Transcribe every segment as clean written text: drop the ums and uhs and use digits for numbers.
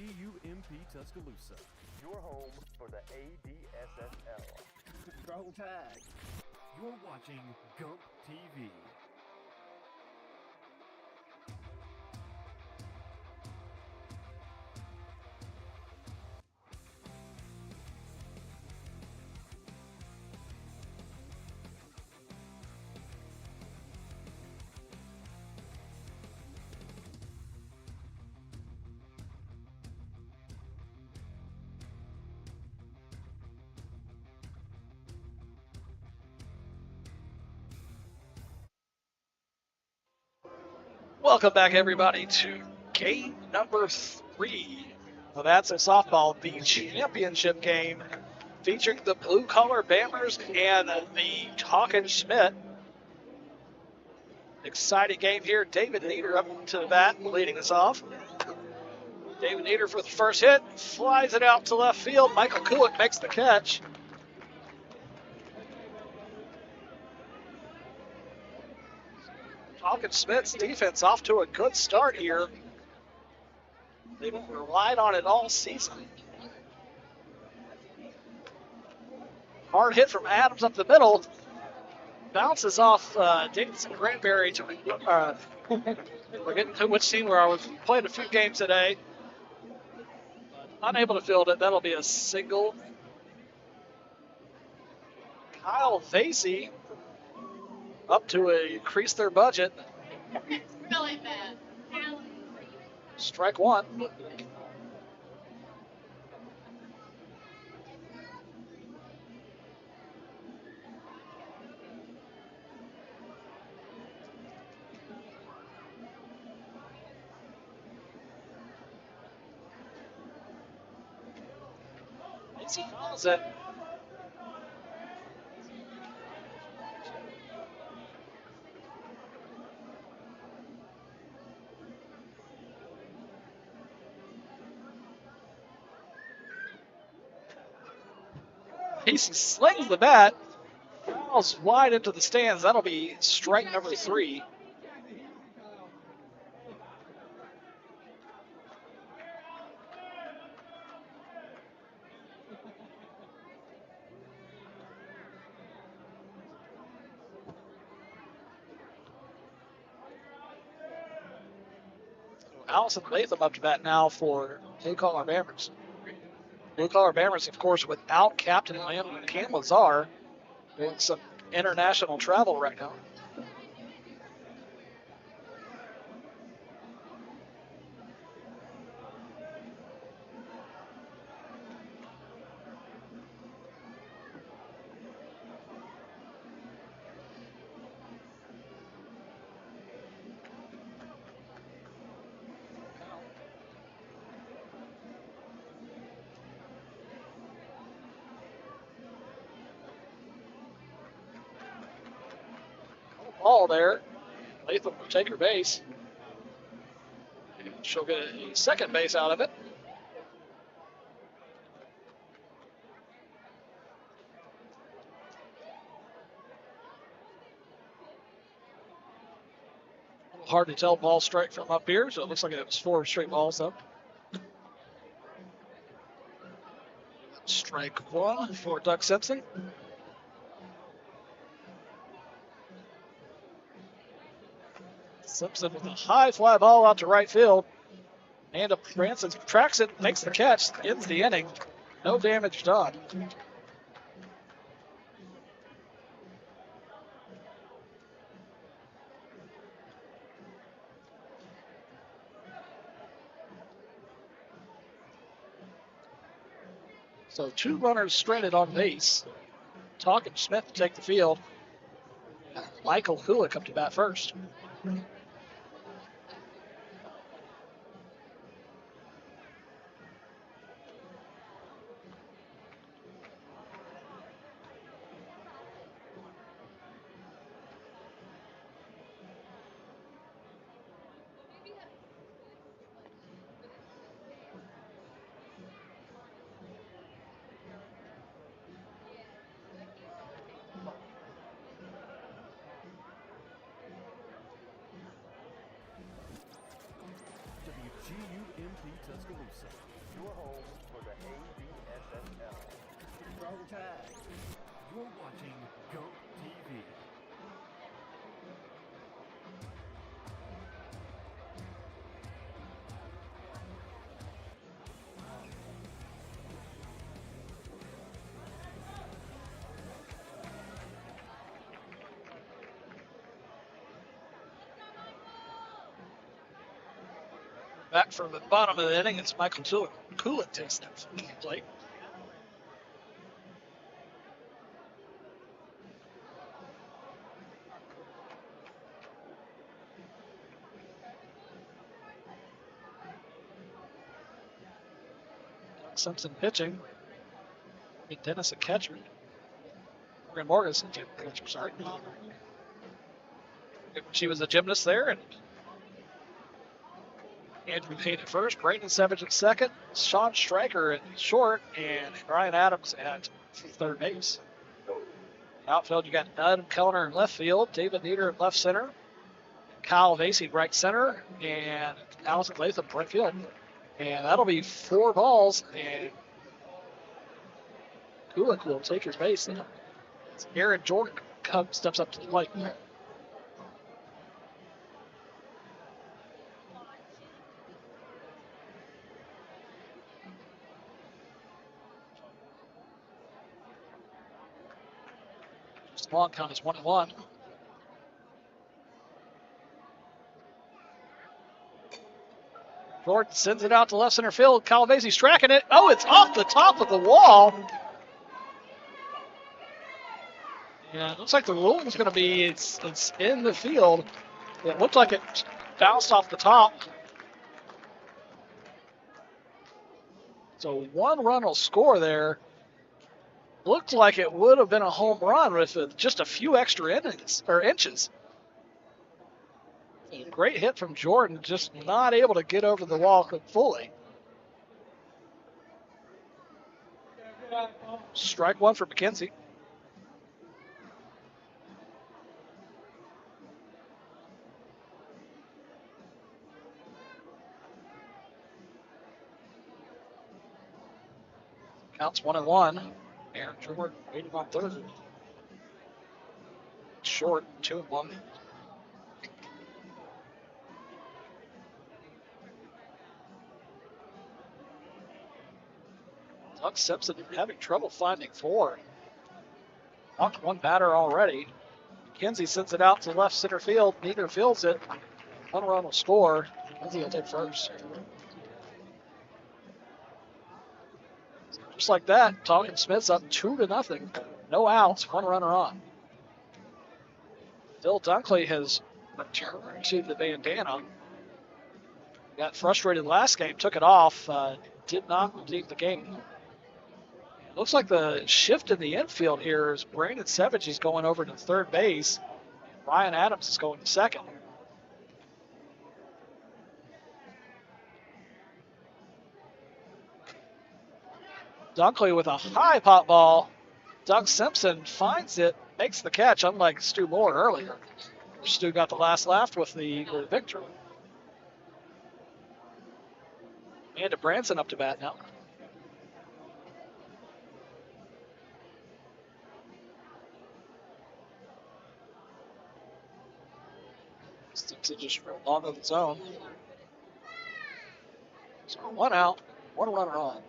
WGUMP Tuscaloosa, your home for the ADSSL. Roll Tide. You're watching Gump TV. Welcome back, everybody, to game number 3 of ADSSL Softball, the championship game featuring the Blue Collar Bammers and the Talkin Schmidt. Exciting game here. David Nieder up to the bat, leading us off. David Nieder for the first hit, flies it out to left field. Michael Kulik makes the catch. Talkin Schmidt's defense off to a good start here. They've relied on it all season. Hard hit from Adams up the middle. Bounces off Davidson Granberry to we're getting to which scene where I was playing a few games today. Unable to field it. That'll be a single. Kyle Vasey up to increase their budget. Really bad. Strike one. He calls it. He slings the bat, falls wide into the stands. That'll be strike number 3. Allison Latham up to bat now for Blue Collar Bammers. Blue Collar Bammers, of course, without Captain Cam Lazar, doing some international travel right now. Ball there. Latham will take her base. She'll get a second base out of it. A little hard to tell ball strike from up here, so it looks like it was 4 straight balls though. Strike 1 for Doug Simpson. Simpson with a high fly ball out to right field. And Branson tracks it, makes the catch, ends the inning. No damage done. So 2 runners stranded on base. Talkin Schmidt to take the field. Michael Kulik up to bat first. WGUMP Tuscaloosa, your home for the ADSSL. Roll Tide. You're watching GOAT TV. Back from the bottom of the inning, it's Michael Coolant takes that from the plate. Doug Simpson pitching. Dennis a catcher. Morgan Morganson, catcher, sorry. She was a gymnast there, and Andrew Payne at first, Brayden Savage at second, Sean Stryker at short, and Ryan Adams at third base. Outfield, you got Nud Kellner in left field, David Nieder in left center, Kyle Vasey right center, and Allison Latham right field. And that'll be 4 balls, and Kulik will take his base. Aaron Jordan steps up to the plate. Long count is 1-1. Jordan sends it out to left center field. Calavasi's tracking it. Oh, it's off the top of the wall. Yeah, it looks like the rule is going to be it's in the field. It looked like it bounced off the top. So 1 run will score there. Looked like it would have been a home run with just a few extra innings or inches. Great hit from Jordan, just not able to get over the wall fully. Strike 1 for McKenzie. Counts 1-1. Aaron Jordan waiting on third. Short, 2-1. Doug Simpson having trouble finding 4. Knocked 1 batter already. McKenzie sends it out to left center field. Neither fields it. 1 run will score. McKenzie will take first. Just like that, Talkin Schmidt's up 2-0. No outs, 1 runner on. Phil Dunkley has returned to the bandana. Got frustrated last game, took it off, did not redeem the game. It looks like the shift in the infield here is Brandon Savage is going over to third base. Ryan Adams is going to second. Dunkley with a high pop ball. Doug Simpson finds it, makes the catch, unlike Stu Moore earlier. Stu got the last laugh with the victory. Amanda Branson up to bat now. Simpson just on of his own. So 1 out, 1 runner on.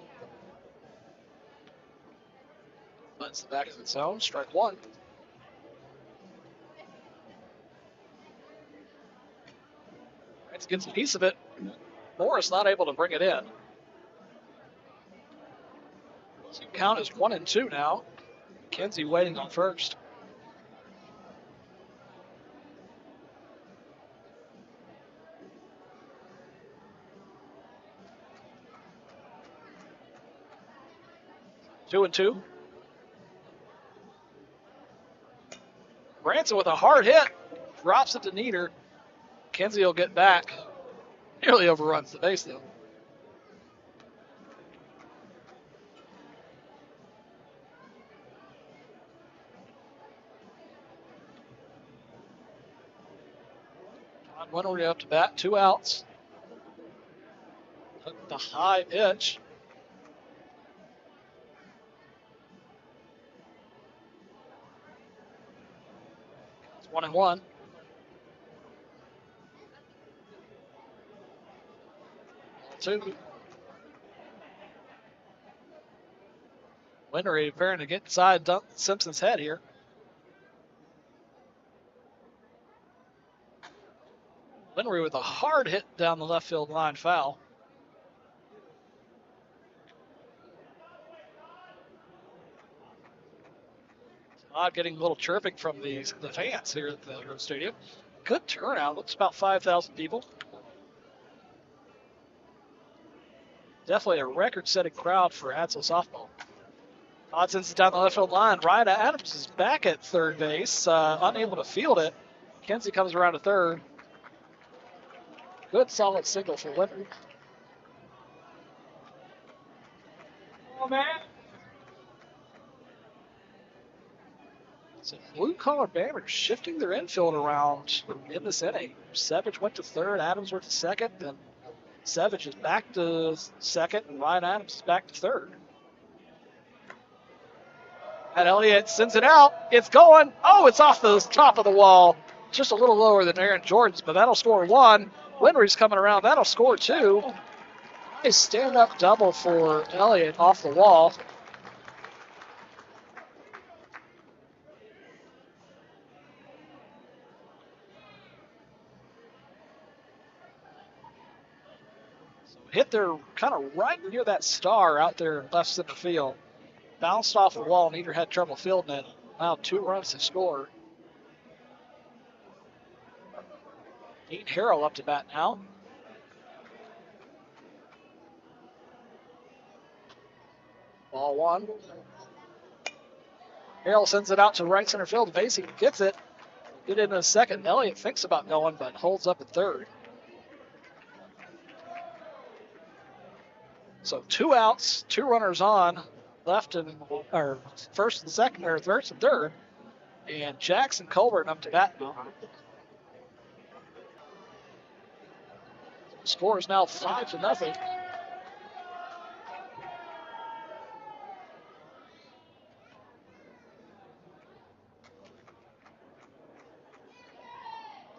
That's the back of the zone, strike 1. Reds gets a piece of it. Morris not able to bring it in. So count is 1-2 now. McKenzie waiting on first. Two and two. Branson with a hard hit, drops it to Nieder. Kenzie will get back. Nearly overruns the base though. John Winnery up to bat, 2 outs. Took the high pitch. 1-1. Two. Winnery appearing to get inside Simpson's head here. Winnery with a hard hit down the left field line foul. Odd getting a little chirping from the fans here at the Road Stadium. Good turnout. Looks about 5,000 people. Definitely a record-setting crowd for ADSSL Softball. Odd sends it down the left field line. Ryan Adams is back at third base, unable to field it. Kenzie comes around to third. Good solid signal for Winnery. Oh, man. So blue-collar Bammers shifting their infield around in this inning. Savage went to third, Adams went to second, and Savage is back to second, and Ryan Adams is back to third. And Elliott sends it out. It's going. Oh, it's off the top of the wall. Just a little lower than Aaron Jordan's, but that'll score one. Winnery's coming around. That'll score two. A stand-up double for Elliott off the wall. So hit there kind of right near that star out there in left center field. Bounced off the wall. Neither had trouble fielding it. Now 2 runs to score. Dean Harrell up to bat now. Ball one. Harrell sends it out to right center field. Vasey gets it. Get it in a second. Elliott thinks about going, but holds up at third. So 2 outs, 2 runners on, left and or first and second, or first and third. And Jackson Colburn up to bat now. Score is now 5-0.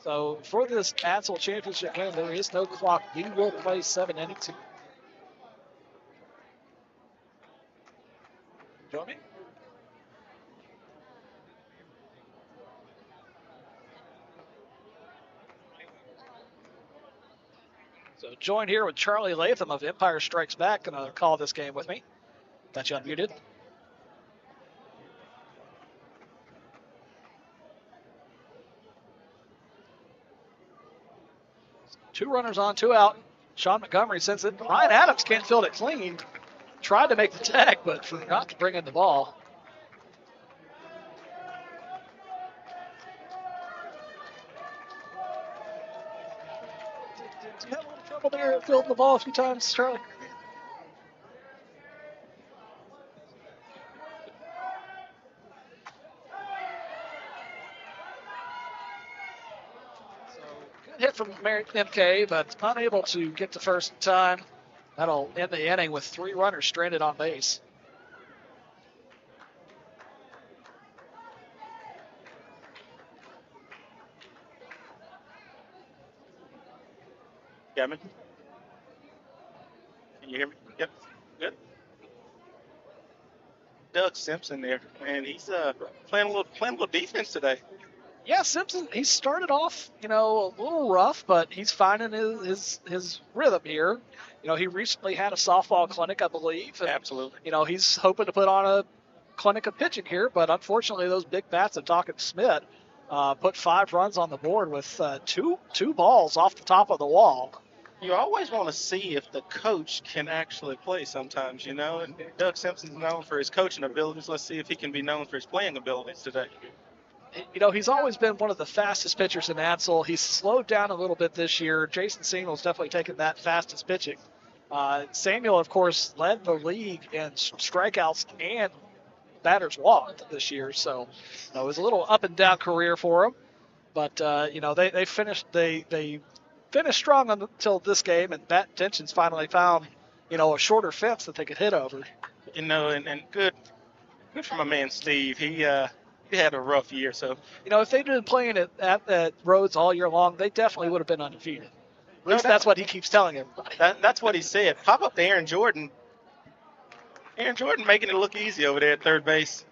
So for this ADSSL championship game, there is no clock. We will play 7 innings. Join me. So joined here with Charlie Latham of Empire Strikes Back. Gonna call this game with me. Got you unmuted. Two runners on, 2 out. Sean Montgomery sends it. Ryan Adams can't field it clean. Tried to make the tag, but forgot to bring in the ball. Did you have a little trouble there fielding the ball a few times, Charlie? Hit from MK, but unable to get to first in time. That'll end the inning with 3 runners stranded on base. Gavin? Can you hear me? Yep. Good. Doug Simpson there, and he's playing a little defense today. Yeah, Simpson, he started off, a little rough, but he's finding his rhythm here. He recently had a softball clinic, I believe. And, Absolutely. He's hoping to put on a clinic of pitching here, but unfortunately those big bats of Talkin Schmidt put 5 runs on the board with two balls off the top of the wall. You always want to see if the coach can actually play sometimes, and Doug Simpson's known for his coaching abilities. Let's see if he can be known for his playing abilities today. He's always been one of the fastest pitchers in ADSSL. He's slowed down a little bit this year. Jason Samuel's definitely taken that fastest pitching. Samuel, of course, led the league in strikeouts and batters walked this year. So it was a little up and down career for him. But they finished strong until this game, and bat intentions finally found a shorter fence that they could hit over. And good for my man Steve. He had a rough year. So You know, if they'd been playing at Rhodes all year long, they definitely would have been undefeated. At least that's what he keeps telling everybody. that's what he said. Pop up to Aaron Jordan. Aaron Jordan making it look easy over there at third base.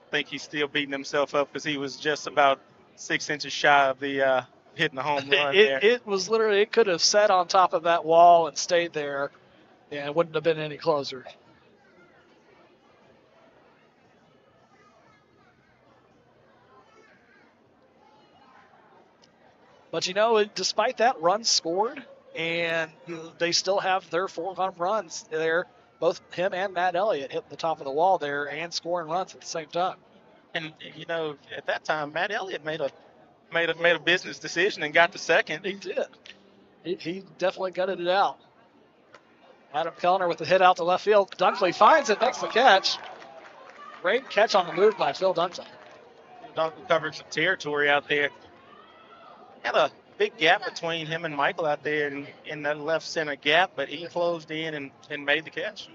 I think he's still beating himself up because he was just about 6 inches shy of the hitting the home run there. It was literally, it could have sat on top of that wall and stayed there, and it wouldn't have been any closer. But, you know, despite that, runs scored, and they still have their 4 home runs there. Both him and Matt Elliott hitting the top of the wall there and scoring runs at the same time. And, you know, at that time, Matt Elliott made a business decision and got to second. He did. He definitely gutted it out. Adam Kellner with the hit out to left field. Dunkley finds it, makes the catch. Great catch on the move by Phil Dunkley. Dunkley covered some territory out there. Had a big gap between him and Michael out there in that left center gap, but he closed in and made the catch.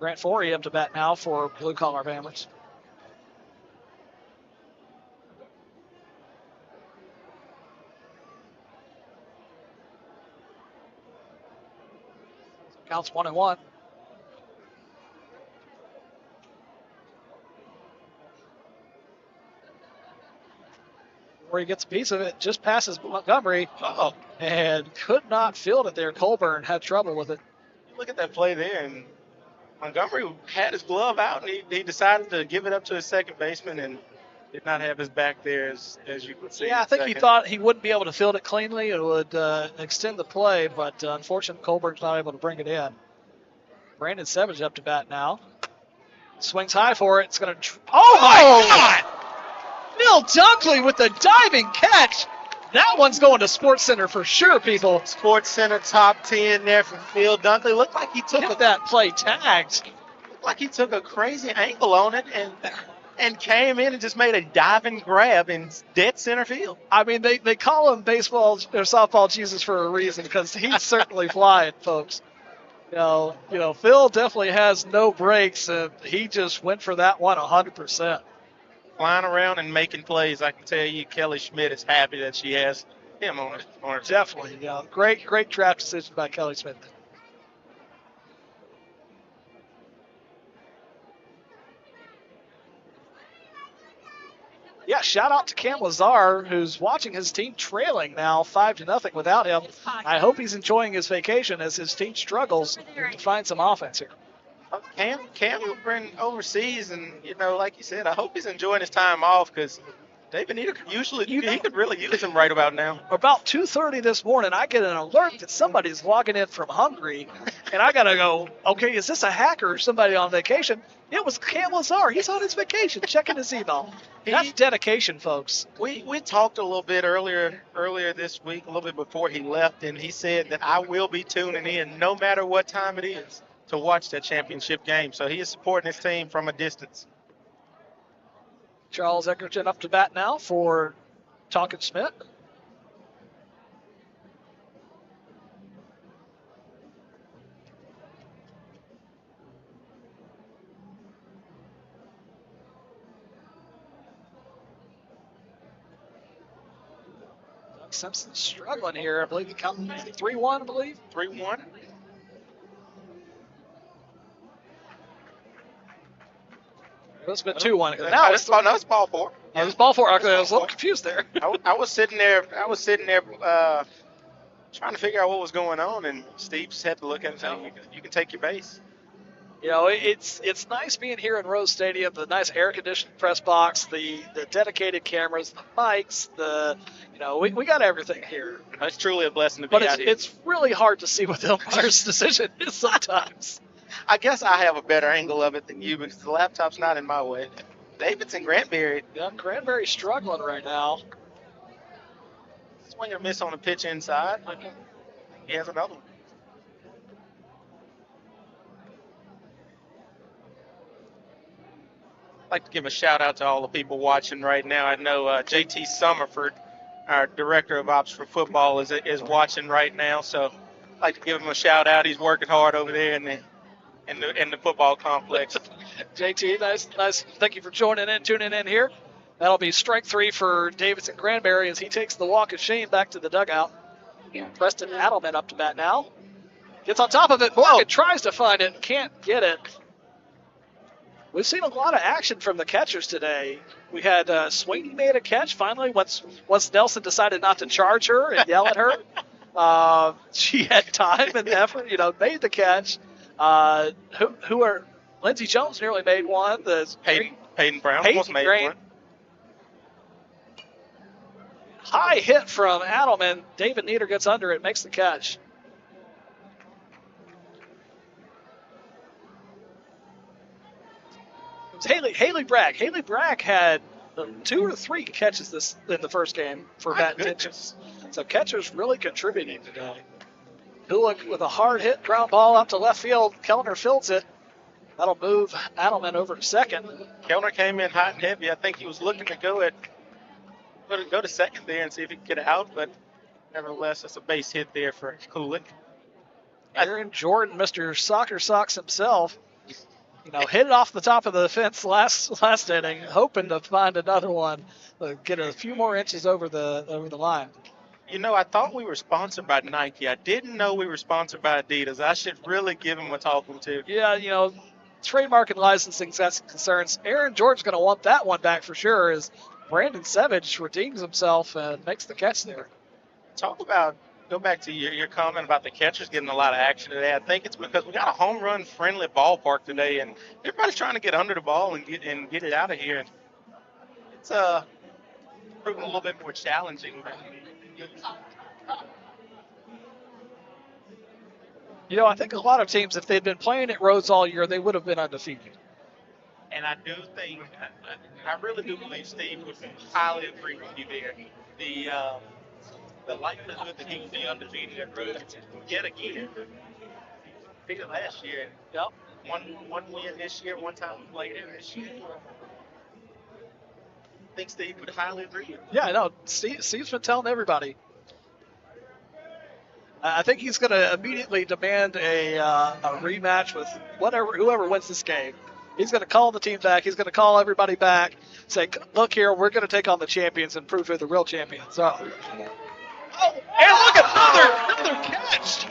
Grant Forey up to bat now for Blue Collar Families. Counts 1-1. Where he gets a piece of it, just passes Montgomery, and could not field it there. Colburn had trouble with it. Look at that play there, and Montgomery had his glove out, and he decided to give it up to his second baseman and did not have his back there, as you could see. Yeah, I think he thought he wouldn't be able to field it cleanly. It would extend the play, but unfortunately, Colburn's not able to bring it in. Brandon Savage up to bat now. Swings high for it. It's going to... Oh, my God! Bill Dunkley with the diving catch. That one's going to Sports Center for sure, people. Sports Center top 10 there from Phil Dunkley. Looked like he took that play tagged. Looked like he took a crazy angle on it and came in and just made a diving grab in dead center field. I mean, they call him baseball or softball Jesus for a reason because he's certainly flying, folks. You know, Phil definitely has no brakes, and he just went for that one 100%. Flying around and making plays. I can tell you, Kelly Schmidt is happy that she has him on her. Definitely, yeah. Great draft decision by Kelly Schmidt. Yeah, shout out to Cam Lazar, who's watching his team trailing now 5-0 without him. I hope he's enjoying his vacation as his team struggles to find some offense here. Cam been overseas, and like you said, I hope he's enjoying his time off because David he could really use him right about now. About 2:30 this morning, I get an alert that somebody's logging in from Hungary, and I gotta go. Okay, is this a hacker or somebody on vacation? It was Cam Lazar. He's on his vacation, checking his email. That's dedication, folks. We talked a little bit earlier this week, a little bit before he left, and he said that I will be tuning in no matter what time it is to watch that championship game. So he is supporting his team from a distance. Charles Eckerton up to bat now for Talkin Schmidt. Doug Simpson's struggling here. I believe he counted 3-1, I believe. 3-1. It's been 2-1. Now it's ball 4. Yeah, it was ball 4. I was a little confused there. I was sitting there trying to figure out what was going on, and Steve just had to look at it and say, you can take your base. It's nice being here in Rose Stadium, the nice air-conditioned press box, the dedicated cameras, the mics, we got everything here. It's truly a blessing to be out here. It's really hard to see what the umpire's decision is sometimes. I guess I have a better angle of it than you because the laptop's not in my way. Davidson Granberry. Yeah, Granberry's struggling right now. Swing and miss on the pitch inside. He has another one. I'd like to give a shout out to all the people watching right now. I know JT Summerford, our director of ops for football, is watching right now. So like to give him a shout out. He's working hard over there in the football complex. JT, nice. Thank you for tuning in here. That'll be strike 3 for Davidson Granberry as he takes the walk of shame back to the dugout. Preston Adelman up to bat now. Gets on top of it. Morgan tries to find it, can't get it. We've seen a lot of action from the catchers today. We had Sweeney made a catch finally once Nelson decided not to charge her and yell at her. She had time and effort, made the catch. Lindsey Jones nearly made one. Hayden Brown almost made one. High hit from Adelman. David Nieder gets under it, makes the catch. It was Haley Bragg. Haley Bragg had 2 or 3 catches in the first game for Matt Ditches. So catchers really contributing today. Hulick with a hard hit, ground ball out to left field. Kellner fields it. That'll move Adelman over to second. Kellner came in hot and heavy. I think he was looking to go to second there and see if he could get out, but nevertheless, that's a base hit there for Hulick. Aaron Jordan, Mr. Soccer Socks himself, hit it off the top of the fence last inning, hoping to find another one, get a few more inches over the line. I thought we were sponsored by Nike. I didn't know we were sponsored by Adidas. I should really give him a talking to. Yeah, trademark and licensing's got some concerns. Aaron Jordan's going to want that one back for sure as Brandon Savage redeems himself and makes the catch there. Go back to your comment about the catchers getting a lot of action today. I think it's because we got a home run friendly ballpark today, and everybody's trying to get under the ball and get it out of here. And it's proving a little bit more challenging. I think a lot of teams, if they'd been playing at Rhodes all year, they would have been undefeated. And I do think, I really do believe Steve would highly agree with you there. The likelihood that he would be undefeated at Rhodes yet again. I think last year. Yep. One win this year, one time we played him this year. I think Steve would highly agree. Yeah, I know. Steve's been telling everybody. I think he's going to immediately demand a rematch with whoever wins this game. He's going to call the team back. He's going to call everybody back. Say, look here, we're going to take on the champions and prove who the real champions are. Oh, and look at another catch.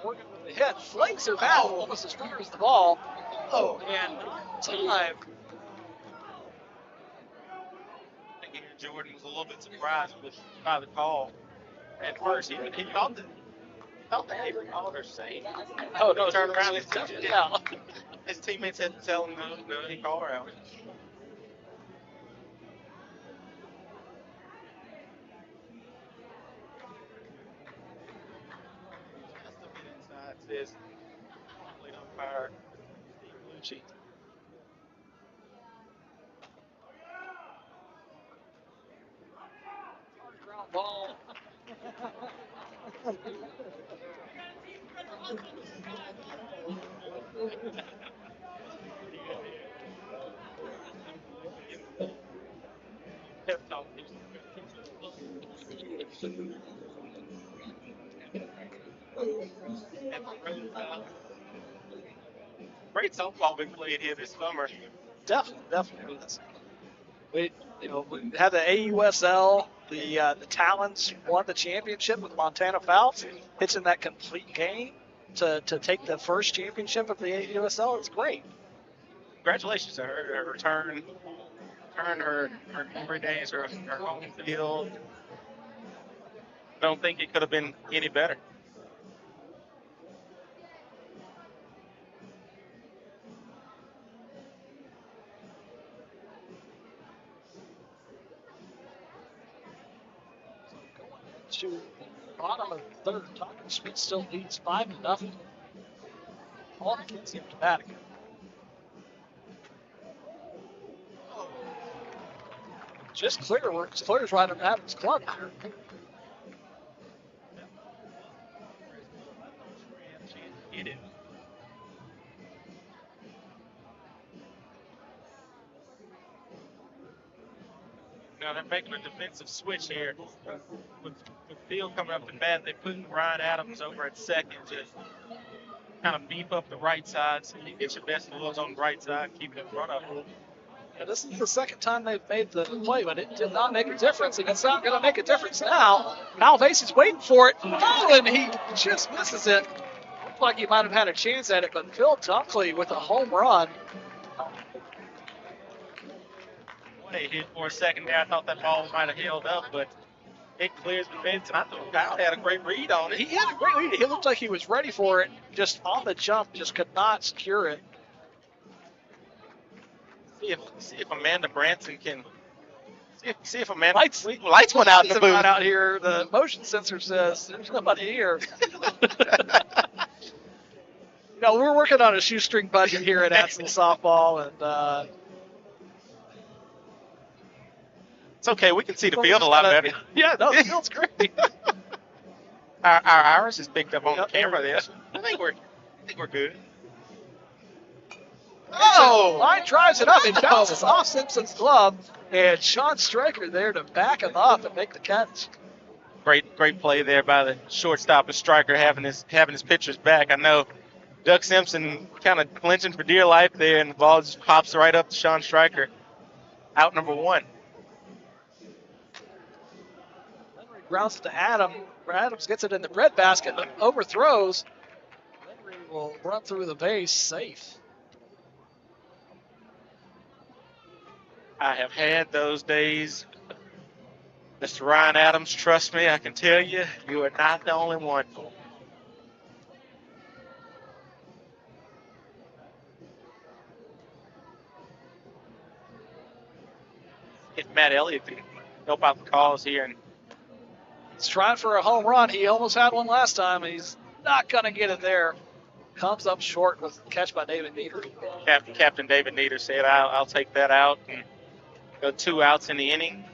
Morgan with the hit, flings her bat almost as far as the ball. Oh, and time. Jordan was a little bit surprised by the call at first. He thought that Avery called her safe. Oh, no. He turned around and his teammates had to tell him no, he called her out. Inside says, lead umpire Steve Lucci. Ball. Great softball been played here this summer. Definitely. We had the AUSL. The Talons won the championship with Montana Fouts, pitching that complete game to take the first championship of the AUSL. It's great. Congratulations to her. Her return her every day is her home field. I don't think it could have been any better. To the bottom of the third, Talkin Schmidt still leads 5-0. All the kids get to bat again. just clears right at Adams' club. Get it. Now they're making a defensive switch here. With Field coming up to bat, they put Ryan Adams over at second to kind of beef up the right side so you get your best balls on the right side, keep it in front of them. Yeah, this is the second time they've made the play, but it did not make a difference, and it's not going to make a difference now. Alvasi's waiting for it. Oh, and he just misses it. Looked like he might have had a chance at it, but Phil Dunkley with a home run. They hit for a second there. I thought that ball might have held up, but it clears the fence, and I thought Kyle had a great read on it. He had a great lead. He looked like he was ready for it, just on the jump, just could not secure it. See if Amanda Branson can. See if Amanda. Lights went out in the booth. Out here. The motion sensor says there's nobody here. We're working on a shoestring budget here at ADSSL Softball, and it's okay. We can see the field a lot better. Yeah, no, the field's great. Our iris is picked up on the camera there. I think we're good. Oh, line drives it up. It bounces off Simpson's glove, and Sean Stryker there to back him up and make the catch. Great play there by the shortstop and Stryker having his pitchers back. I know Doug Simpson kind of clinching for dear life there, and the ball just pops right up to Sean Stryker. Out number one. Grounds it to Adam. Adams gets it in the breadbasket, but overthrows. Henry will run through the base safe. I have had those days. Mr. Ryan Adams, trust me, I can tell you, you are not the only one. If Matt Elliott can help out the cause here. And he's trying for a home run. He almost had one last time. He's not going to get it there. Comes up short with the catch by David Nieder. Captain David Nieder said, I'll take that out. And go 2 outs in the inning.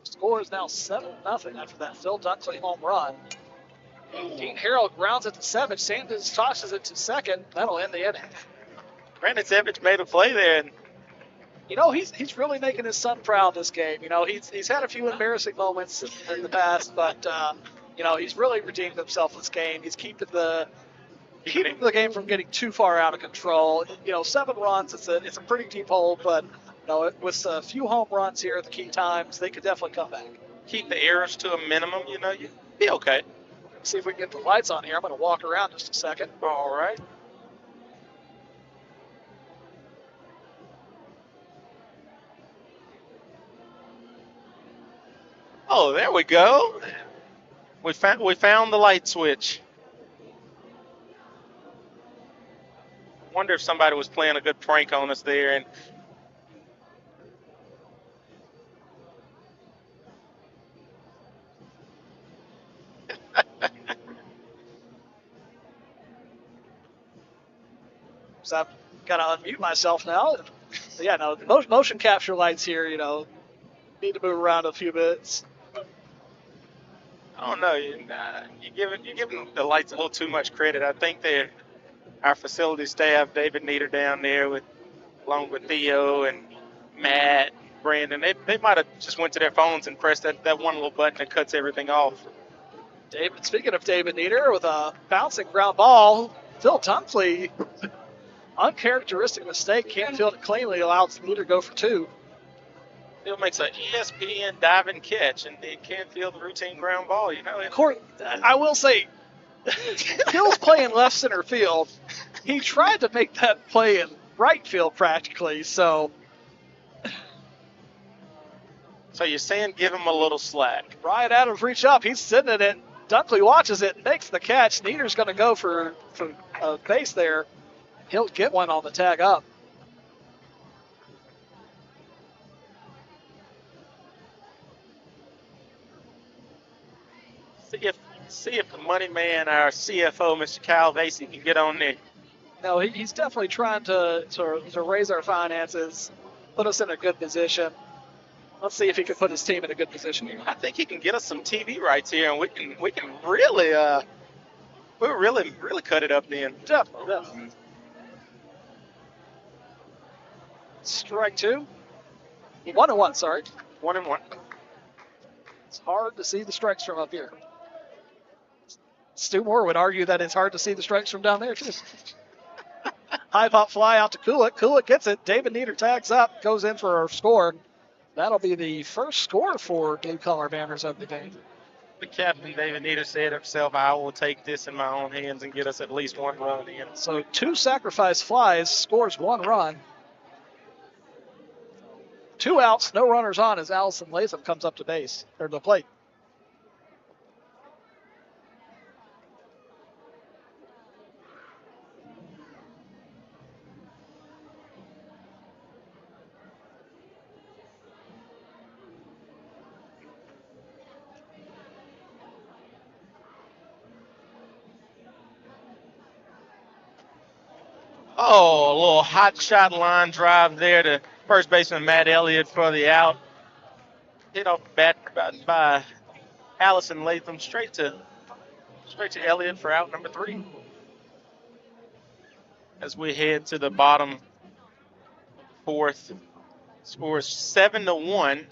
Score is now 7-0 after that Phil Dunkley home run. Dean Harrell grounds it to Savage. Sanders tosses it to second. That'll end the inning. Brandon Savage made a play there. And he's really making his son proud this game. He's had a few embarrassing moments in the past, but he's really redeemed himself this game. He's keeping the game from getting too far out of control. 7 runs, it's a pretty deep hole, but with a few home runs here at the key times, they could definitely come back. Keep the errors to a minimum, you'd be okay. See if we can get the lights on here. I'm going to walk around just a second. All right. Oh, there we go. We found the light switch. Wonder if somebody was playing a good prank on us there. And so I've got to unmute myself now. Yeah, no, motion capture lights here, need to move around a few bits. I don't know. You're giving the lights a little too much credit. I think our facility staff, David Nieder down there, along with Theo and Matt, Brandon, they might have just went to their phones and pressed that one little button that cuts everything off. Speaking of David Nieder, with a bouncing ground ball, Phil Dunkley, uncharacteristic mistake, can't field it cleanly, allows Nieder to go for 2. Phil makes an ESPN diving catch, and he can't field the routine ground ball. I will say, Phil's playing left center field. He tried to make that play in right field practically, so. So you're saying give him a little slack. Ryan Adams reach up. He's sitting in it. Dunkley watches it, makes the catch. Nieder's going to go for a base there. He'll get one on the tag up. See, See if the money man, our CFO, Mr. Kyle Vasey, can get on there. No, he's definitely trying to raise our finances, put us in a good position. Let's see if he can put his team in a good position here. I think he can get us some TV rights here, and we can really we'll really cut it up then. Definitely. Strike 2. 1-1, sorry. 1-1. It's hard to see the strikes from up here. Stu Moore would argue that it's hard to see the strikes from down there, too. High pop fly out to Kulik. Kulik gets it. David Nieder tags up, goes in for a score. That'll be the first score for Blue Collar Banners of the game. The captain, David Nieder, said himself, I will take this in my own hands and get us at least 1 run in. So 2 sacrifice flies, scores 1 run. 2 outs, no runners on as Allison Latham comes up to base, or the plate. Oh, a little hot shot line drive there to first baseman Matt Elliott for the out. Hit off the bat by Allison Latham straight to Elliott for out number 3. As we head to the bottom 4th, score is 7-1.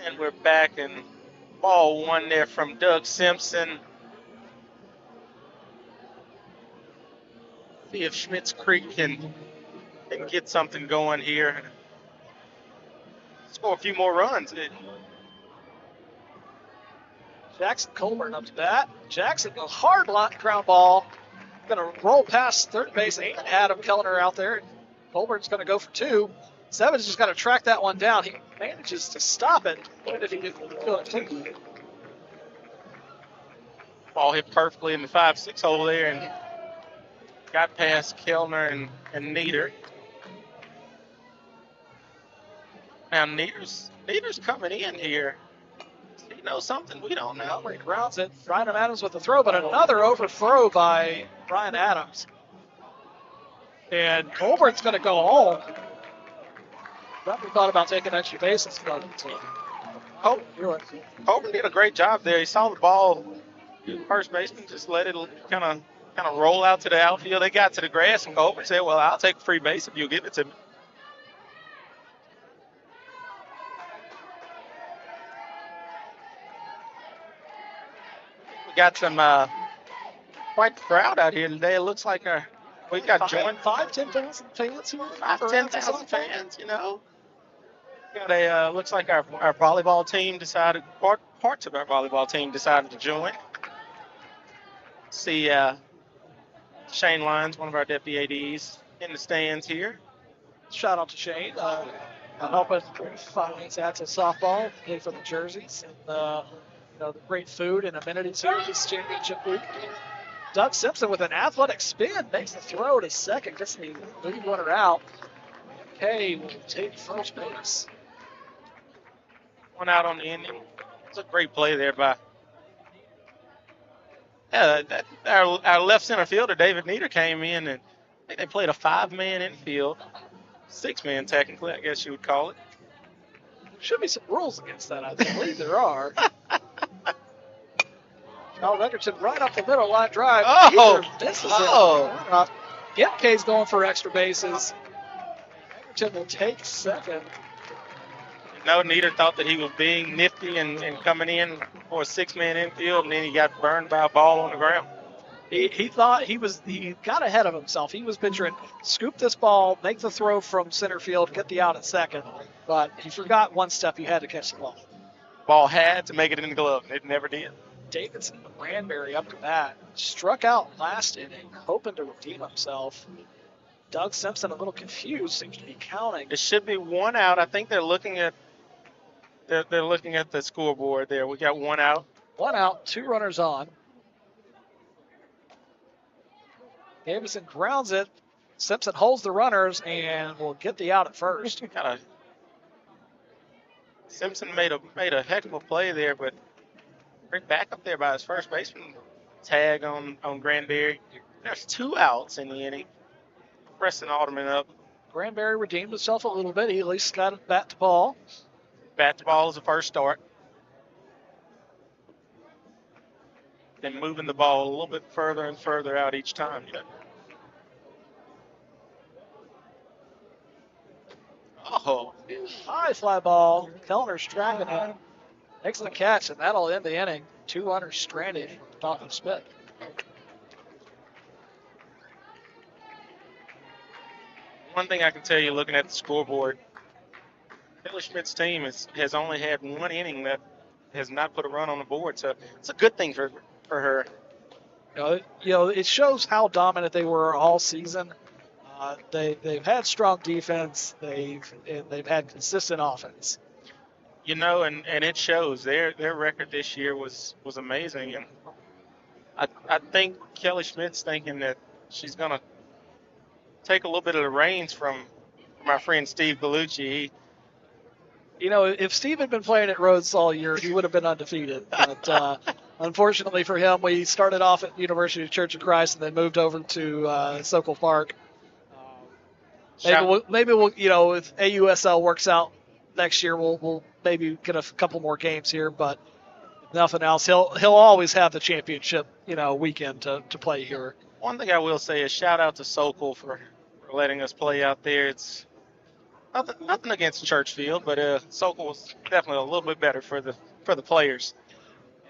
And we're back, and ball 1 there from Doug Simpson. See if Schmidt's Creek can get something going here. Score a few more runs. Jackson Colburn up to bat. Jackson, a hard line ground ball. Going to roll past third base and Adam Kellner out there. Colburn's going to go for 2. Sevens just got to track that one down. He manages to stop it. What if he did it? Ball hit perfectly in the 5-6 hole there and got past Kellner and Nieder. Now Nieder's coming in here. He knows something we don't know. He grounds it. Ryan Adams with the throw, but another overthrow by Ryan Adams. And Colburn's going to go home. Never thought about taking extra bases, but Colburn did a great job there. He saw the ball. First baseman just let it kind of roll out to the outfield. They got to the grass, and Colburn said, "Well, I'll take a free base if you'll give it to me." We got some quite the crowd out here today. It looks like we got joined 10,000 fans here. 10,000 fans, you know. Got a looks like our volleyball team decided, parts of our volleyball team decided to join. See Shane Lyons, one of our deputy ADs, in the stands here. Shout out to Shane. Helping finance ADSSL Softball, pay for the jerseys, and the great food and amenities here this championship week. Doug Simpson with an athletic spin makes the throw to second, gets the lead runner out. Kay will take first base. One out on the inning. It's a great play there by our left center fielder, David Nieder, came in, and I think they played a 5-man infield. 6-man technically, I guess you would call it. Should be some rules against that, I believe there are. Al Edgerton right up the middle, line drive. This is it. Gipke's going for extra bases. Edgerton will take second. No, neither thought that he was being nifty and coming in for a 6-man infield, and then he got burned by a ball on the ground. He thought he got ahead of himself. He was picturing scoop this ball, make the throw from center field, get the out at second, but he forgot one step. He had to catch the ball. Ball had to make it in the glove, and it never did. Davidson Granberry up to bat, struck out last inning, hoping to redeem himself. Doug Simpson a little confused, seems to be counting. It should be 1 out. I think they're looking at the scoreboard there. We got 1 out. 1 out, 2 runners on. Davidson grounds it. Simpson holds the runners and will get the out at first. Simpson made a heck of a play there, but right back up there by his first baseman. Tag on Granberry. There's 2 outs in the inning. Preston Alderman up. Granberry redeemed himself a little bit. He at least got a bat to ball. Bat to ball is the first start. Then moving the ball a little bit further and further out each time. Oh, High fly ball. Kellner's tracking it. Makes the catch, and that'll end the inning. 2 runners stranded for Talkin Schmidt. one thing I can tell you looking at the scoreboard, Kelly Schmidt's team has only had 1 inning that has not put a run on the board, so it's a good thing for her. It shows how dominant they were all season. They've had strong defense. They've had consistent offense. And it shows. Their record this year was amazing, and I think Kelly Schmidt's thinking that she's gonna take a little bit of the reins from my friend Steve Bellucci. If Steve had been playing at Rhodes all year, he would have been undefeated. But unfortunately for him, we started off at University Church of Christ and then moved over to Sokol Park. Maybe we'll if AUSL works out next year, we'll maybe get a couple more games here. But if nothing else, he'll always have the championship weekend to play here. One thing I will say is shout out to Sokol for letting us play out there. It's nothing against Churchfield, but Sokol was definitely a little bit better for the players.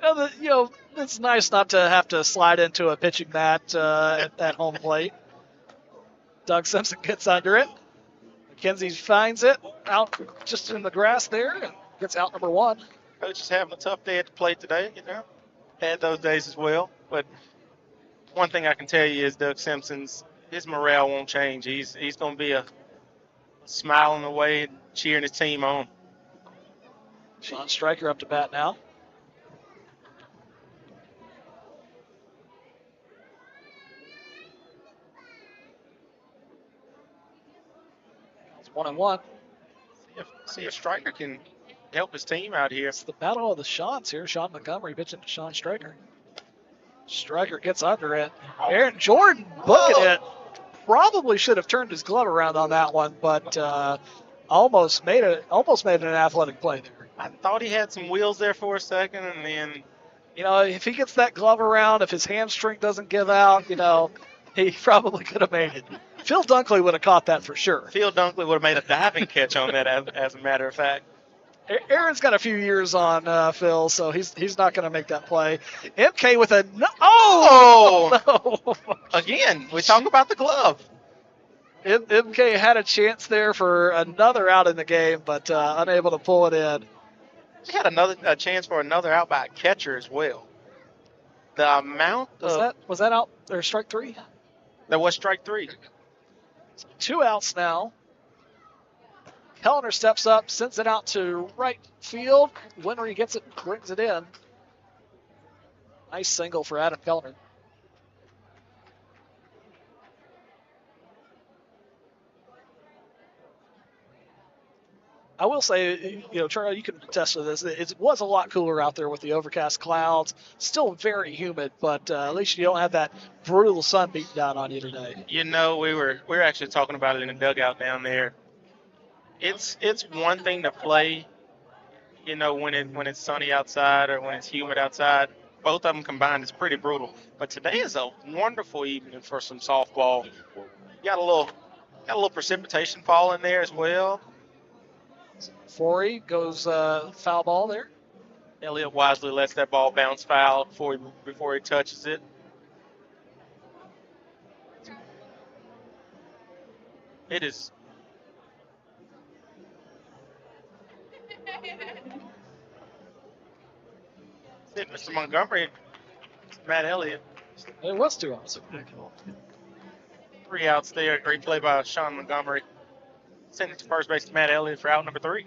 It's nice not to have to slide into a pitching mat at home plate. Doug Simpson gets under it. McKenzie finds it out just in the grass there and gets out number 1. Coach is having a tough day at the plate today. Had those days as well. But one thing I can tell you is Doug Simpson's his morale won't change. He's going to be a smiling away and cheering his team on. Sean Stryker up to bat now. It's 1-1. See if Stryker can help his team out here. It's the battle of the shots here. Sean Montgomery pitching to Sean Stryker. Stryker gets under it. Aaron Jordan booking it. Probably should have turned his glove around on that one, but almost made an athletic play there. I thought he had some wheels there for a second, and then if he gets that glove around, if his hamstring doesn't give out, he probably could have made it. Phil Dunkley would have caught that for sure. Phil Dunkley would have made a diving catch on that, as a matter of fact. Aaron's got a few years on Phil, so he's not going to make that play. MK with a no. Again, we talk about the glove. MK had a chance there for another out in the game, but unable to pull it in. He had a chance for another out by a catcher as well. The amount was that out or strike 3? That was strike 3. So 2 outs now. Kellner steps up, sends it out to right field. Winry gets it, brings it in. Nice single for Adam Kellner. I will say, Charlie, you can attest to this. It was a lot cooler out there with the overcast clouds. Still very humid, but at least you don't have that brutal sun beating down on you today. We were actually talking about it in the dugout down there. It's one thing to play, when it's sunny outside or when it's humid outside. Both of them combined is pretty brutal. But today is a wonderful evening for some softball. Got a little precipitation fall in there as well. Forey goes foul ball there. Elliott wisely lets that ball bounce foul before he touches it. It is. Mr. Montgomery, Matt Elliott. It was 2 outs. 3 outs there. Great play by Sean Montgomery. Sent it to first base to Matt Elliott for out number 3.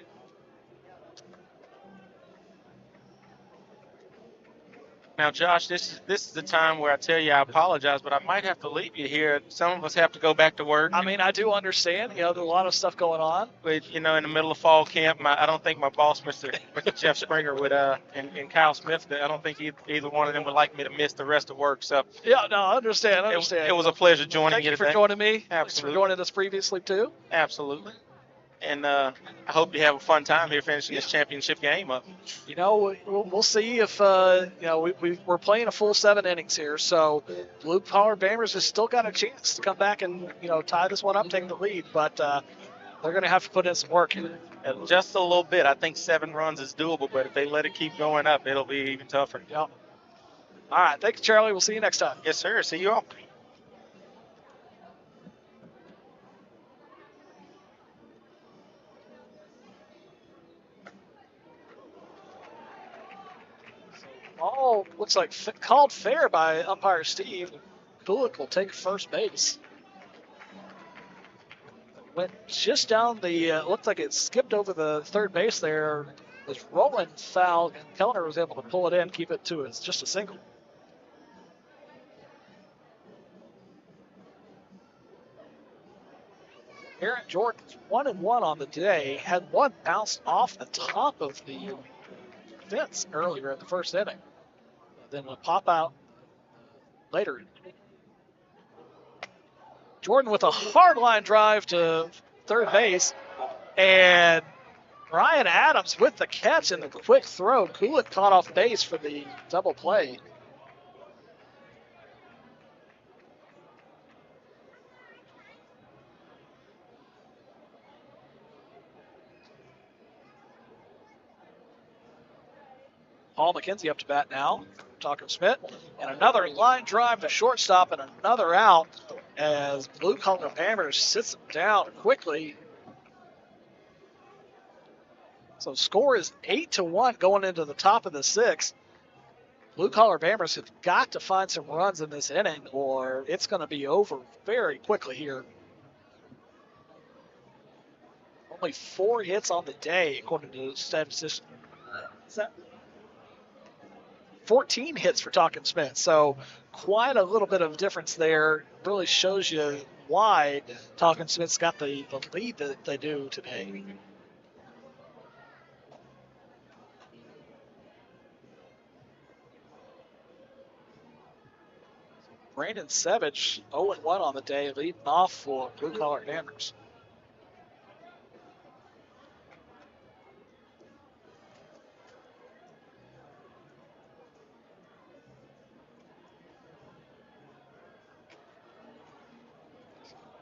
Now, Josh, this is the time where I tell you I apologize, but I might have to leave you here. Some of us have to go back to work. I mean, I do understand. There's a lot of stuff going on. But, in the middle of fall camp, I don't think my boss, Mr. Jeff Springer, would, and Kyle Smith, I don't think either one of them would like me to miss the rest of work. So, Yeah, no, I understand. it was a pleasure joining Thank you you today. for joining me. Thanks for Absolutely. joining us previously, too. Absolutely. And I hope you have a fun time here finishing this championship game up. We'll see if, we're playing a full 7 innings here. So Blue Collar Bammers has still got a chance to come back and, tie this one up, take the lead. But they're going to have to put in some work. And just a little bit. I think 7 runs is doable, but if they let it keep going up, it'll be even tougher. Yep. All right. Thanks, Charlie. We'll see you next time. Yes, sir. See you all. All looks like called fair by umpire Steve. Kulik will take first base. Went just down the, looked like it skipped over the third base there. Was rolling foul, and Kellner was able to pull it in, keep it to just a single. Aaron Jordan's 1-1 on the day. Had one bounced off the top of the fence earlier in the first inning. Then a pop out later. Jordan with a hard line drive to third base. And Ryan Adams with the catch and the quick throw. Kulik caught off base for the double play. Paul McKenzie up to bat now. Talkin Schmidt. And another line drive to shortstop and another out as Blue Collar Bammers sits him down quickly. So score is 8-1 going into the top of the 6th. Blue Collar Bammers have got to find some runs in this inning or it's going to be over very quickly here. Only 4 hits on the day according to the statistician. 14 hits for Talkin Schmidt. So quite a little bit of difference there. Really shows you why Talkin Schmidt's got the lead that they do today. Brandon Savage, 0-1 on the day, leading off for Blue Collar Bammers.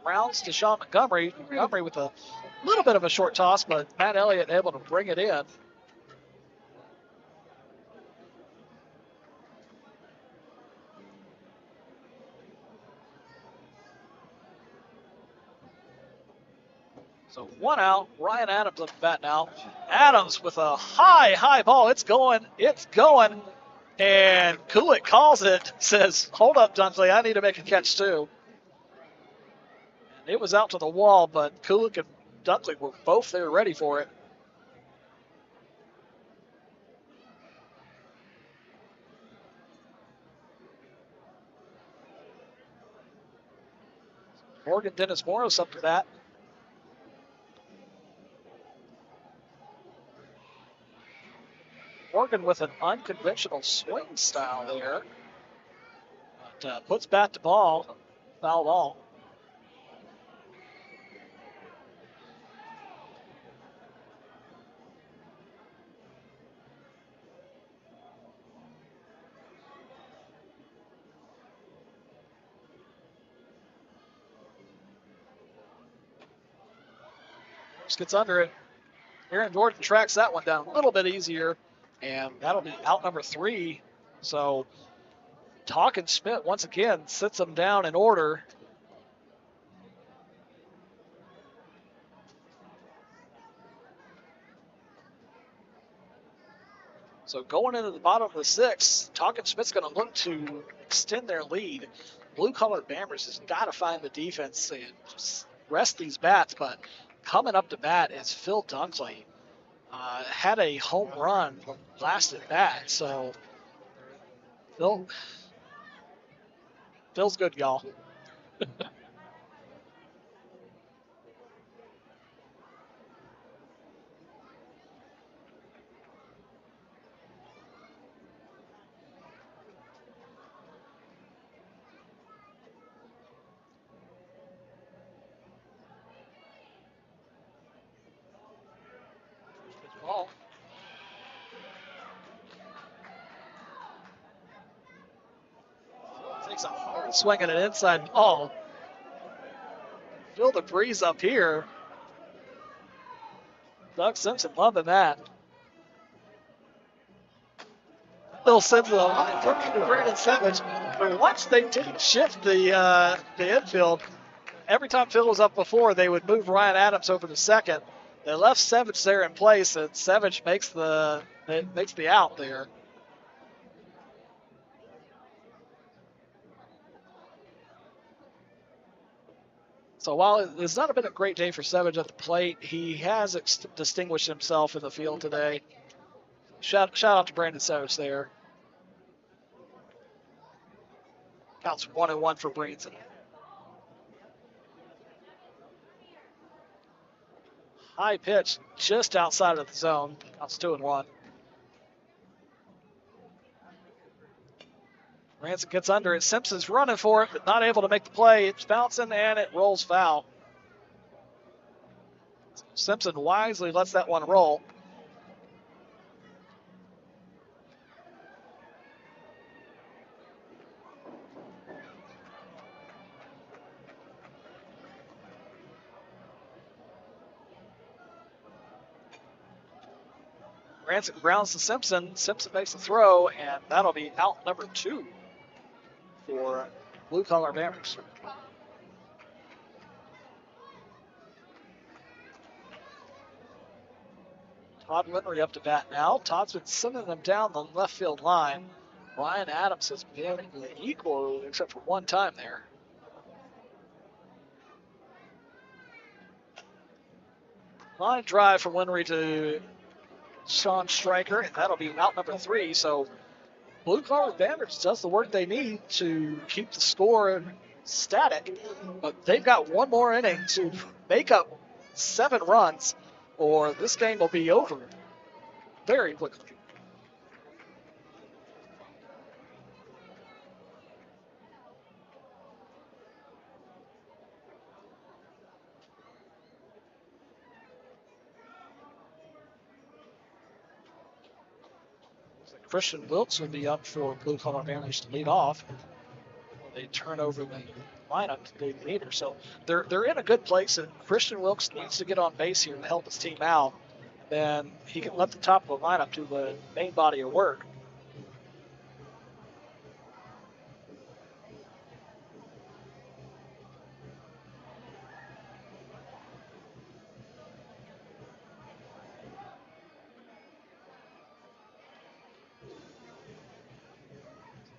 Rounds to Sean Montgomery. Montgomery with a little bit of a short toss, but Matt Elliott able to bring it in. So 1 out. Ryan Adams up to bat now. Adams with a high ball. It's going. And Kulik calls it, says, hold up, Dunkley, I need to make a catch too. And it was out to the wall, but Kulik and Dunkley were both there ready for it. Morgan Dennis Morris up to bat. Morgan with an unconventional swing style there. But puts bat to ball, foul ball. Just gets under it. Aaron Jordan tracks that one down a little bit easier, and that'll be out number 3. So Talkin Schmidt once again sits them down in order. So going into the bottom of the 6th, Talkin Schmidt's going to look to extend their lead. Blue-colored Bammers has got to find the defense and just rest these bats, but coming up to bat is Phil Dunkley. Had a home run last at bat, so Phil's good, y'all. Ball. Takes a hard swing at an inside ball. Feel the breeze up here. Doug Simpson loving that. Phil sends the line to Brandon Savage. But once they didn't shift the infield, every time Phil was up before, they would move Ryan Adams over to second. They left Savage there in place, and Savage makes the out there. So while it's not been a great day for Savage at the plate, he has distinguished himself in the field today. Shout out to Brandon Savage there. Counts 1-1 for Branson. High pitch just outside of the zone. Counts 2-1. Branson gets under it. Simpson's running for it, but not able to make the play. It's bouncing and it rolls foul. Simpson wisely lets that one roll. Branson grounds to Simpson. Simpson makes a throw, and that'll be out number 2 for Blue Collar Bammers. Todd Winry up to bat now. Todd's been sending them down the left field line. Ryan Adams has been equal except for one time there. Line drive from Winry to Sean Stryker, and that'll be out number 3. So Blue Collar Bammers does the work they need to keep the score static, but they've got one more inning to make up 7 runs, or this game will be over very quickly. Christian Wilkes will be up for Blue Collar Bammers to lead off. They turn over the lineup to David Nieder. So they're in a good place, and Christian Wilkes needs to get on base here to help his team out. Then he can let the top of the lineup do the main body of work.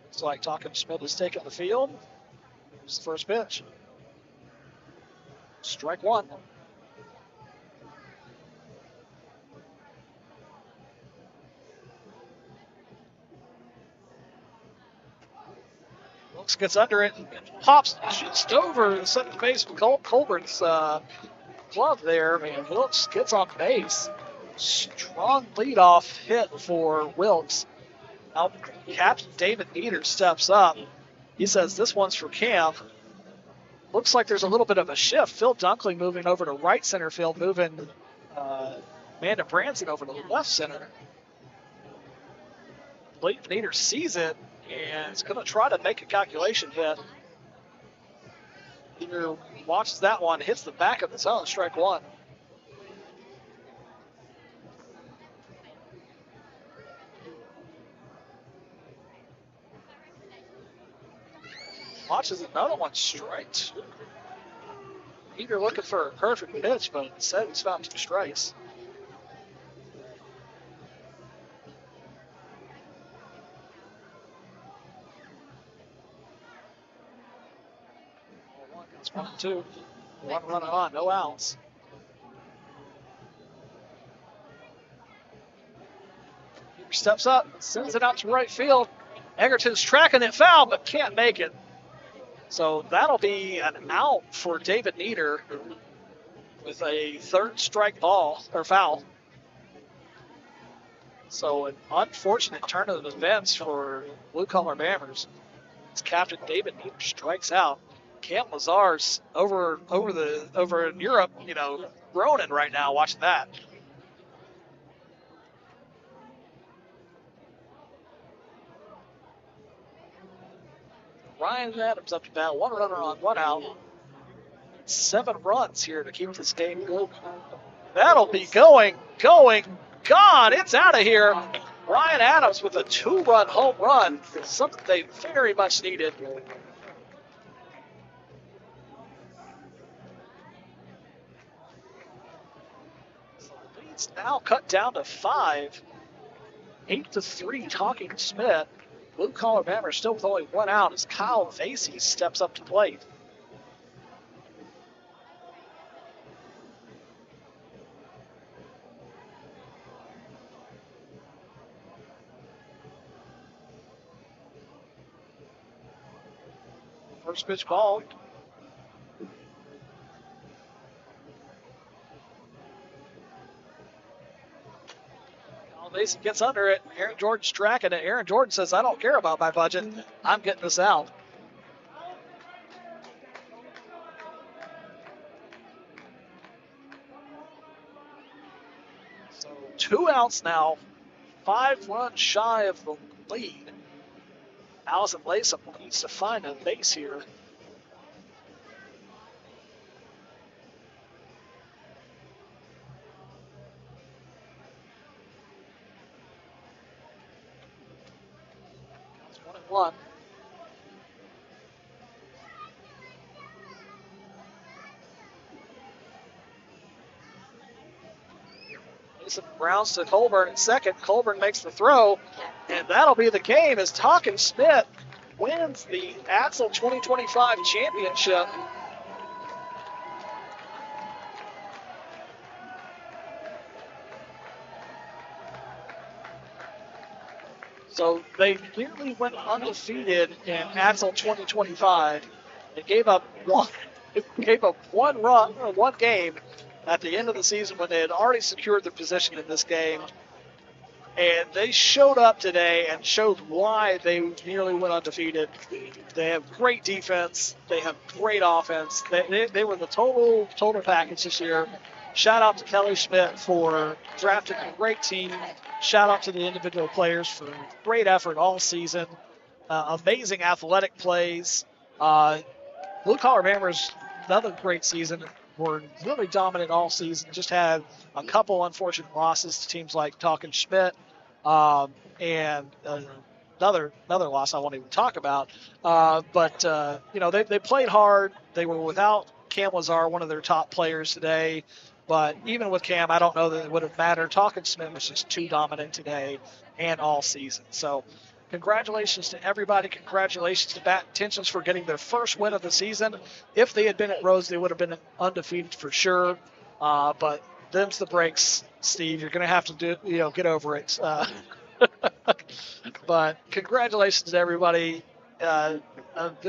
Looks like Talkin Schmidt has taken the field. It's the first pitch. Strike 1. Wilkes gets under it and pops, shoots over the second baseman Colburn's glove there, and Wilkes gets on base. Strong leadoff hit for Wilkes. Now, Captain David Nieder steps up. He says this one's for Cam. Looks like there's a little bit of a shift. Phil Dunkley moving over to right center field, moving Amanda Branson over to left center. David Nieder sees it and is going to try to make a calculation hit. Nieder watches that one, hits the back of the zone, strike 1. watches another one strike. Either looking for a perfect pitch, but instead he's found 2 strikes. It's 1-2. 1 run on, no outs. He steps up, sends it out to right field. Egerton's tracking it foul, but can't make it. So that'll be an out for David Nieder with a 3rd strike ball or foul. So an unfortunate turn of events for Blue Collar Bammers. As Captain David Nieder strikes out. Cam Lazar's over in Europe, groaning right now watching that. Ryan Adams up to bat, 1 runner on, 1 out. 7 runs here to keep this game going. That'll be going, gone. It's out of here. Ryan Adams with a 2-run home run, something they very much needed. So the lead's now cut down to 5. 8-3, Talkin Schmidt. Blue Collar Bammers still with only 1 out as Kyle Vasey steps up to plate. First pitch ball. Mason gets under it. Aaron Jordan's tracking it. Aaron Jordan says, I don't care about my budget. I'm getting this out. So 2 outs now. 5 runs shy of the lead. Allison Latham needs to find a base here. One. Mason grounds to Colburn at second. Colburn makes the throw, and that'll be the game as Talkin Schmidt wins the ADSSL 2025 championship. So they nearly went undefeated in ADSSL 2025. They gave up one run or 1 game at the end of the season when they had already secured their position in this game. And they showed up today and showed why they nearly went undefeated. They have great defense. They have great offense. They were the total package this year. Shout out to Kelly Schmidt for drafting a great team. Shout out to the individual players for great effort all season. Amazing athletic plays. Blue Collar Bammers, another great season. Were really dominant all season. Just had a couple unfortunate losses to teams like Talkin Schmidt and another loss I won't even talk about. But they played hard. They were without Cam Lazar, one of their top players today. But even with Cam, I don't know that it would have mattered. Talkin Schmidt was just too dominant today and all season. So congratulations to everybody. Congratulations to Bat Intentions for getting their first win of the season. If they had been at Rose, they would have been undefeated for sure. But them's the breaks, Steve. You're going to have to get over it. But congratulations to everybody.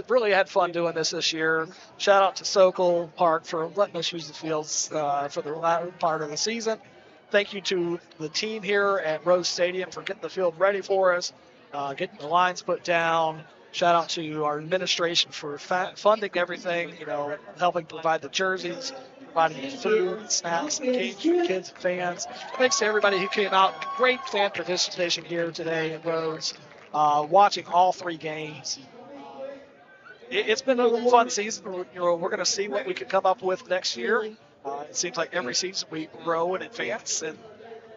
Really had fun doing this year. Shout out to Sokol Park for letting us use the fields for the latter part of the season. Thank you to the team here at Rose Stadium for getting the field ready for us, getting the lines put down. Shout out to our administration for funding everything, helping provide the jerseys, providing food, snacks, and games for kids and fans. Thanks to everybody who came out. Great fan participation here today at Rose, watching all 3 games. It's been a fun season. We're going to see what we can come up with next year. It seems like every season we grow and advance. And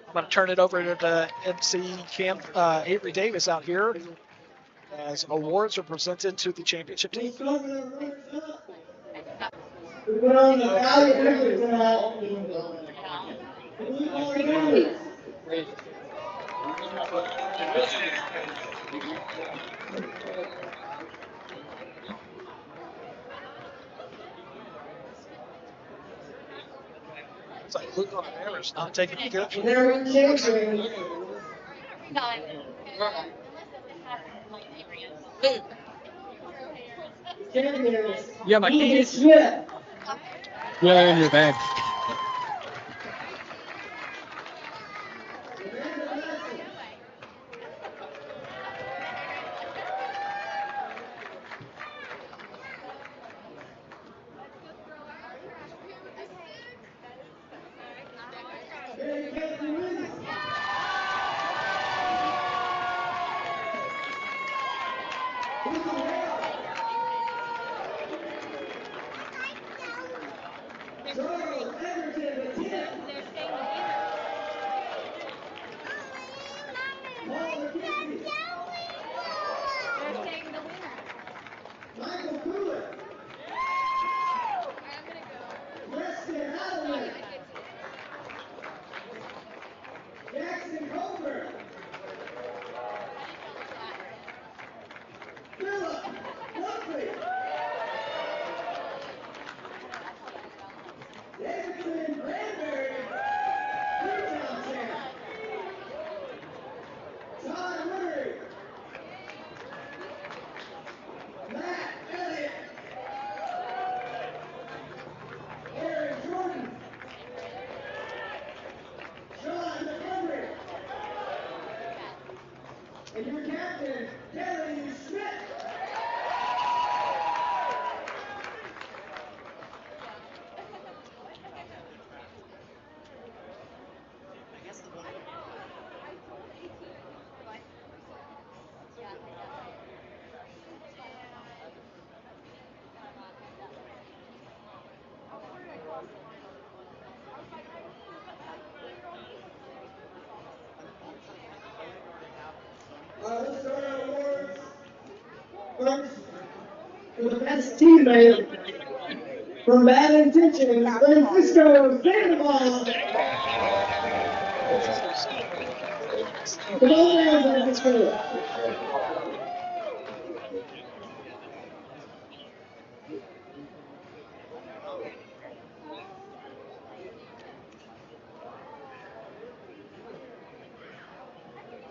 I'm going to turn it over to the MC Cam Avery Davis out here. as awards are presented to the championship team. We put on the valiant effort tonight. Blue collar members. It's like Blue Collar Bears not taking a good. They're in changing. Champions. Yeah, my Talkin keys. Schmidt. Yeah, in your bag. Michael Cooler. Preston Allen. Jackson Colbert. Philip Buckley. Davidson Granberry. Freetown champ. Todd Woodard. Matt Elliott. Aaron Jordan. Sean Montgomery. And your captain, Talkin Schmidt. Let's start our awards. First, for the best teammate from Bad Intentions, Francisco Sandoval. Come on down, Francisco.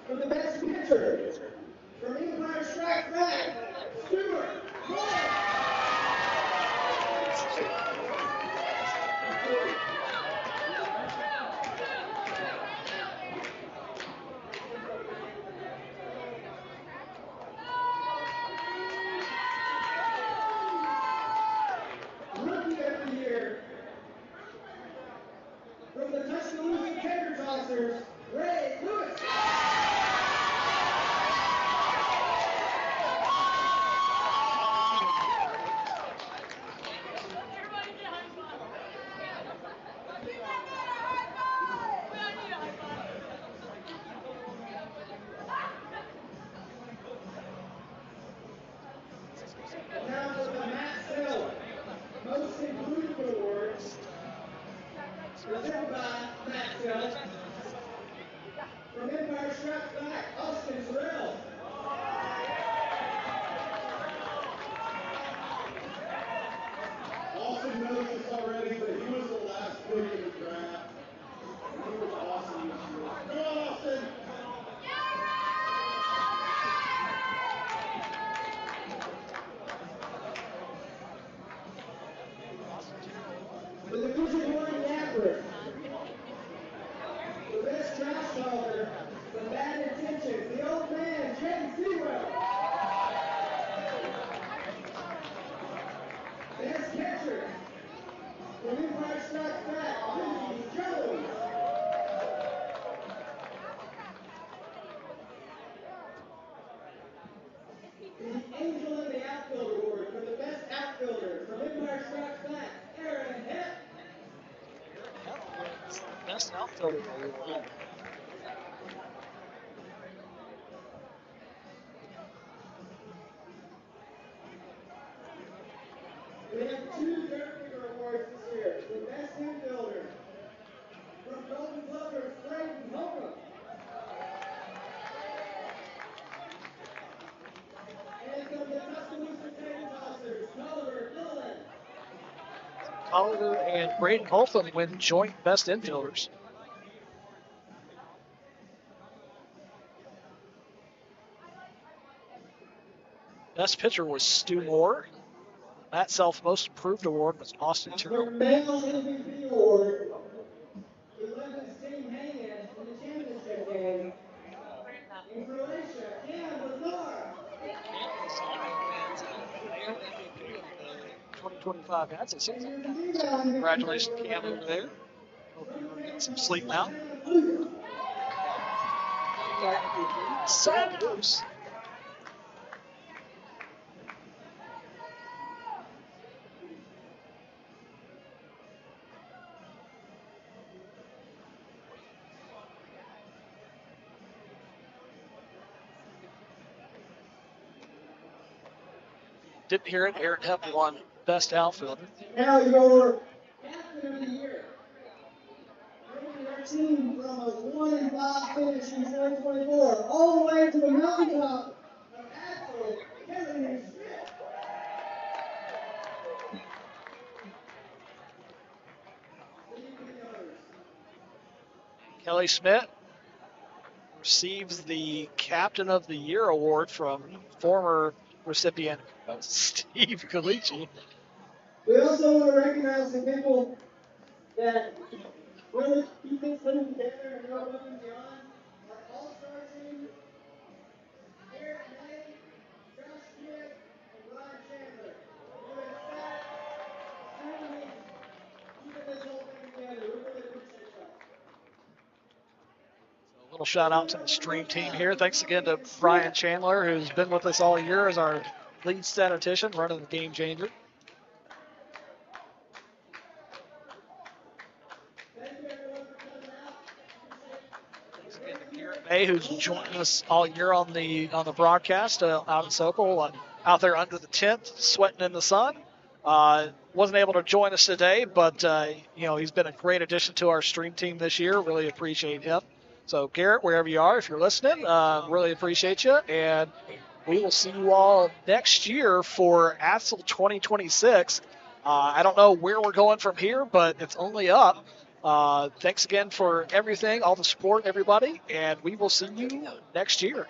For the best pitcher, from Empire Strikes Back, Stuart Moore. Rookie of the Year, from the Tuscaloosa Tater Tossers, Ray Lewis. Now for the Matt Sell Most Improved Award, presented by Matt Sell. From Empire Strikes Back, Austin Terrell. Austin knows this already, but he was the last pick in the draft. He was awesome this year. Come on, Austin! For the Division One Yapper, the best trash talker from Bad Intentions, the old man, James Sewell. Best catcher from Empire Strikes Back, Lindsey Jones. The Angel in the Outfield Award for the best outfielder from Empire Strikes Back, Aaron Hepp. Best outfielder. Oliver and Braden Holtham win joint best infielders. Best pitcher was Stu Moore. Matt Self Most Improved Award was Austin For Turner. male MVP award, who left his team hanging in the championship game in Croatia, Cam Lazar. 2025 ADSSL. And your rebound Congratulations, Cam, over there. Hope you were getting some sleep now. So close. Didn't hear it. Aaron Hepp won best outfielder. Now your captain of the year. Taking their team from a 1-5 finish in 2024 all the way to the mountaintop of Axel, Talkin Schmidt. Kelly Schmidt receives the Captain of the Year award from former recipient Steve Calici. We also want to recognize the people that really keep this thing together and go above and beyond. Our all-star team, Eric May, Josh Schmidt, and Ryan Chandler. You're doing extremely keeping this whole thing together. We really appreciate y'all. A little shout out to the stream team here. Thanks again to Brian Chandler, who's been with us all year as our lead statistician, running the Game Changer. Thanks again to Garrett May, who's joining us all year on the broadcast out in Sokol, out there under the tent, sweating in the sun. Wasn't able to join us today, but he's been a great addition to our stream team this year. Really appreciate him. So Garrett, wherever you are, if you're listening, really appreciate you, and we will see you all next year for ADSSL 2026. I don't know where we're going from here, but it's only up. Thanks again for everything, all the support, everybody, and we will see you next year.